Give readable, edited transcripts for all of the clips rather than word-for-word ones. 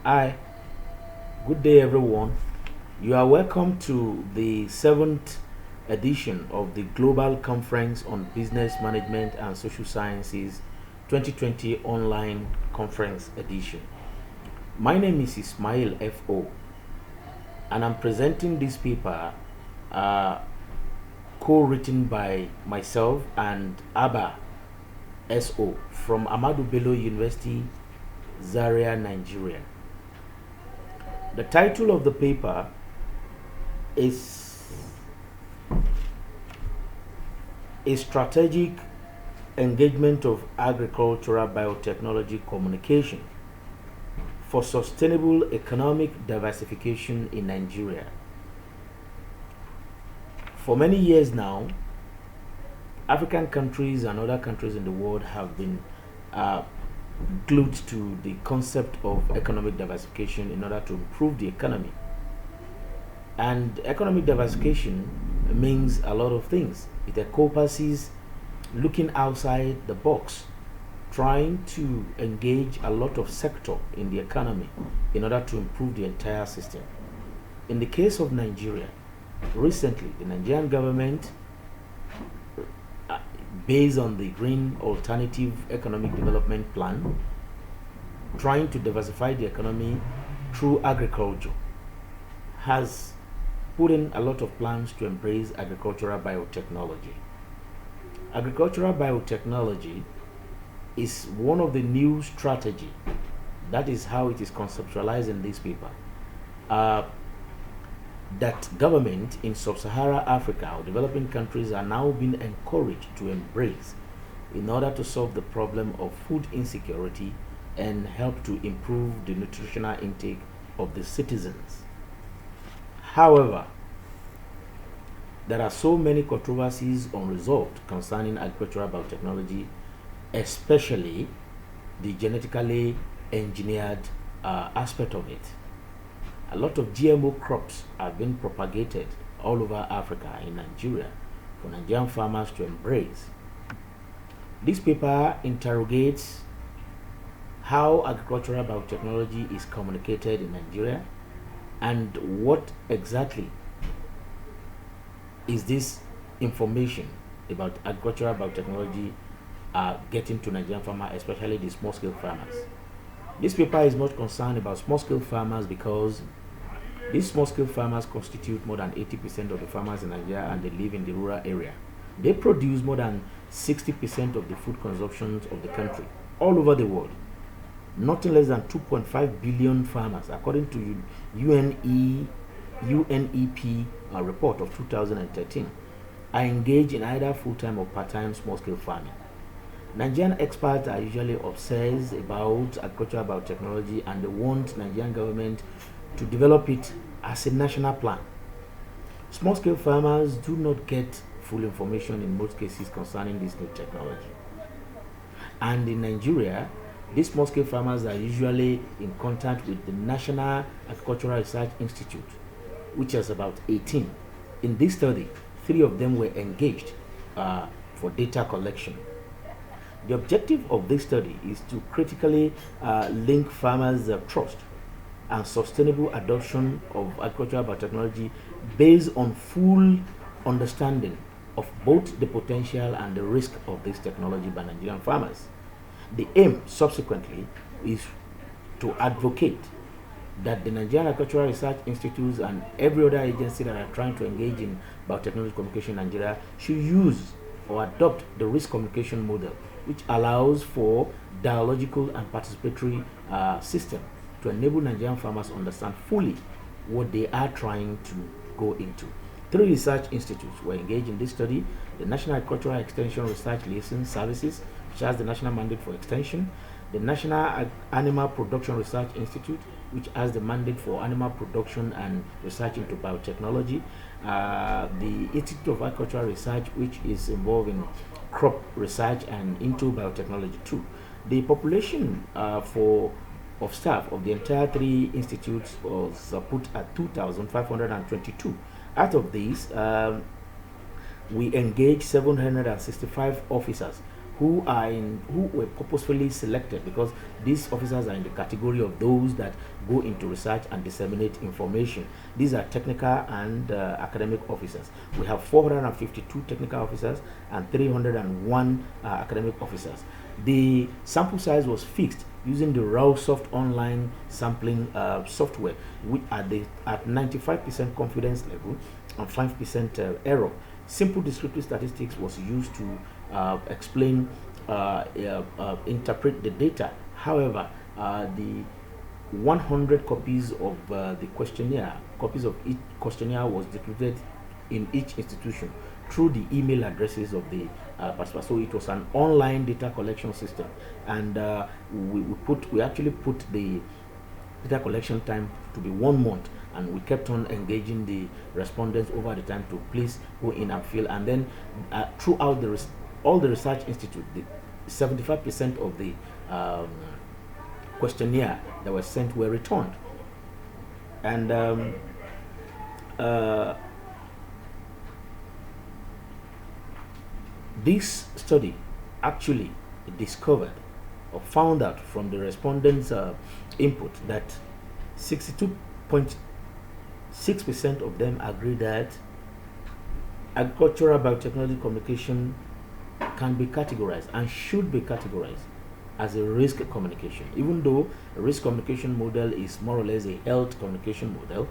Hi, good day everyone. You are welcome to the seventh edition of the Global Conference on Business Management and Social Sciences 2020 online conference edition. My name is Ismail F.O. and I'm presenting this paper co-written by myself and Abba S.O. from Ahmadu Bello University, Zaria, Nigeria. The title of the paper is A Strategic Engagement of Agricultural Biotechnology Communication for Sustainable Economic Diversification in Nigeria. For many years now, African countries and other countries in the world have been glued to the concept of economic diversification in order to improve the economy. And economic diversification means a lot of things. It encompasses looking outside the box, trying to engage a lot of sector in the economy in order to improve the entire system. In the case of Nigeria, recently the Nigerian government, based on the Green Alternative Economic Development Plan, trying to diversify the economy through agriculture, has put in a lot of plans to embrace agricultural biotechnology. Agricultural biotechnology is one of the new strategy. That is how it is conceptualized in this paper. That government in sub-Saharan Africa or developing countries are now being encouraged to embrace in order to solve the problem of food insecurity and help to improve the nutritional intake of the citizens. However, there are so many controversies unresolved concerning agricultural biotechnology, especially the genetically engineered aspect of it. A lot of GMO crops have been propagated all over Africa, in Nigeria, for Nigerian farmers to embrace. This paper interrogates how agricultural biotechnology is communicated in Nigeria and what exactly is this information about agricultural biotechnology getting to Nigerian farmers, especially the small-scale farmers. This paper is much concerned about small-scale farmers because these small-scale farmers constitute more than 80% of the farmers in Nigeria, and they live in the rural area. They produce more than 60% of the food consumption of the country all over the world. Nothing less than 2.5 billion farmers, according to UNEP report of 2013, are engaged in either full-time or part-time small-scale farming. Nigerian experts are usually obsessed about agricultural biotechnology, and they want Nigerian government to develop it as a national plan. Small-scale farmers do not get full information in most cases concerning this new technology. And in Nigeria, these small-scale farmers are usually in contact with the National Agricultural Research Institute, which is about 18. In this study, 3 of them were engaged for data collection. The objective of this study is to critically link farmers' trust and sustainable adoption of agricultural biotechnology based on full understanding of both the potential and the risk of this technology by Nigerian farmers. The aim, subsequently, is to advocate that the Nigerian Agricultural Research Institutes and every other agency that are trying to engage in biotechnology communication in Nigeria should use or adopt the risk communication model, which allows for dialogical and participatory system to enable Nigerian farmers to understand fully what they are trying to go into. 3 research institutes were engaged in this study: the National Agricultural Extension Research Liaison Services, which has the national mandate for extension; the National Animal Production Research Institute, which has the mandate for animal production and research into biotechnology; the Institute of Agricultural Research, which is involved in crop research and into biotechnology too. The population of staff of the entire 3 institutes was put at 2,522. Out of these, we engaged 765 officers who were purposefully selected, because these officers are in the category of those that go into research and disseminate information. These are technical and academic officers. We have 452 technical officers and 301 academic officers. The sample size was fixed using the RAWSoft online sampling software, which at 95% confidence level and 5% error. Simple descriptive statistics was used to explain, interpret the data. However, the 100 copies of the questionnaire, copies of each questionnaire was distributed in each institution through the email addresses of the participants. So it was an online data collection system, and we actually put the data collection time to be 1 month, and we kept on engaging the respondents over the time to please go in and fill. And then throughout all the research institute, 75% of the questionnaire that were sent were returned. And this study actually discovered or found out from the respondents' input that 62.6% of them agree that agricultural biotechnology communication can be categorized and should be categorized as a risk communication. Even though a risk communication model is more or less a health communication model,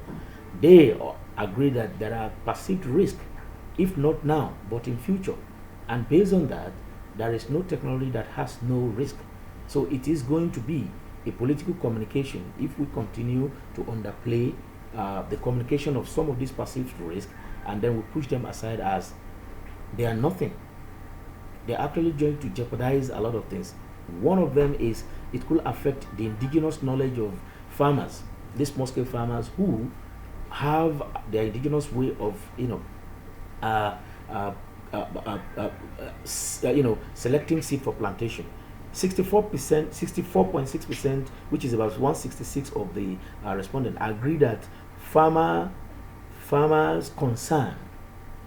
they agree that there are perceived risks, if not now, but in future. And based on that, there is no technology that has no risk. So it is going to be a political communication if we continue to underplay the communication of some of these perceived risks, and then we push them aside as they are nothing. They are actually going to jeopardize a lot of things. One of them is it could affect the indigenous knowledge of farmers, these small-scale farmers who have their indigenous way of, selecting seed for plantation. 64.6%, which is about 166 of the respondents, agree that farmers' concern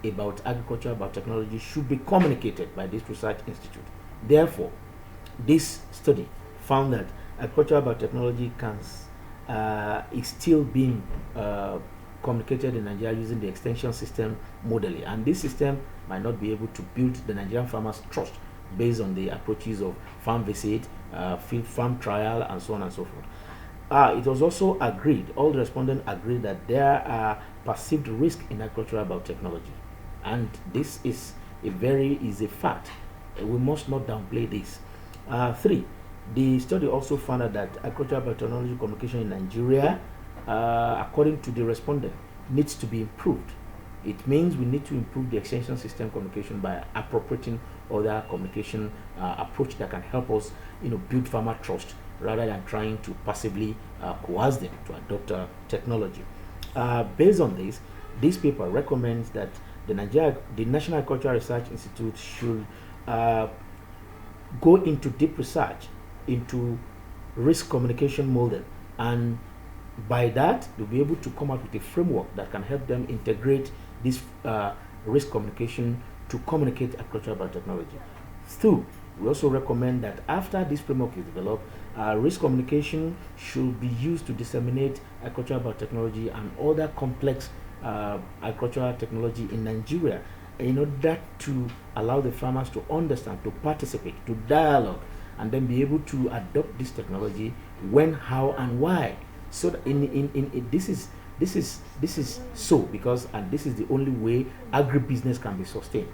about agriculture, about technology should be communicated by this research institute. Therefore, this study found that agriculture biotechnology is still being communicated in Nigeria using the extension system modally, and this system might not be able to build the Nigerian farmers' trust based on the approaches of farm visit, field farm trial, and so on and so forth. It was also agreed, all the respondents agreed, that there are perceived risks in agricultural biotechnology, and this is a fact. We must not downplay this. 3. The study also found out that agricultural biotechnology communication in Nigeria, according to the respondent, needs to be improved. It means we need to improve the extension system communication by appropriating other communication approach that can help us, build farmer trust rather than trying to passively coerce them to adopt technology. Based on this paper recommends that the National Agricultural Research Institute should go into deep research into risk communication model, and by that they'll be able to come up with a framework that can help them integrate this risk communication to communicate agricultural biotechnology. 2. We also recommend that after this framework is developed, risk communication should be used to disseminate agricultural biotechnology and other complex agricultural technology in Nigeria, in order to allow the farmers to understand, to participate, to dialogue, and then be able to adopt this technology when, how, and why. So that this is so because, and this is the only way agribusiness can be sustained.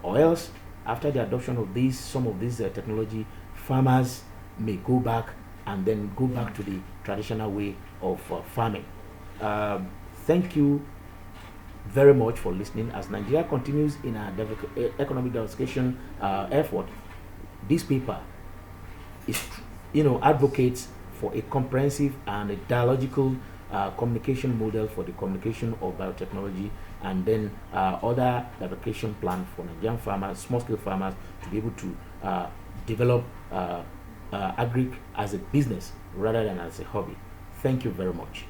Or else, after the adoption of some of these technology, farmers may go back to the traditional way of farming. Thank you very much for listening. As Nigeria continues in our economic diversification effort, this paper is, advocates for a comprehensive and a dialogical communication model for the communication of biotechnology, and then other diversification plan for Nigerian farmers, small-scale farmers, to be able to develop agric as a business rather than as a hobby. Thank you very much.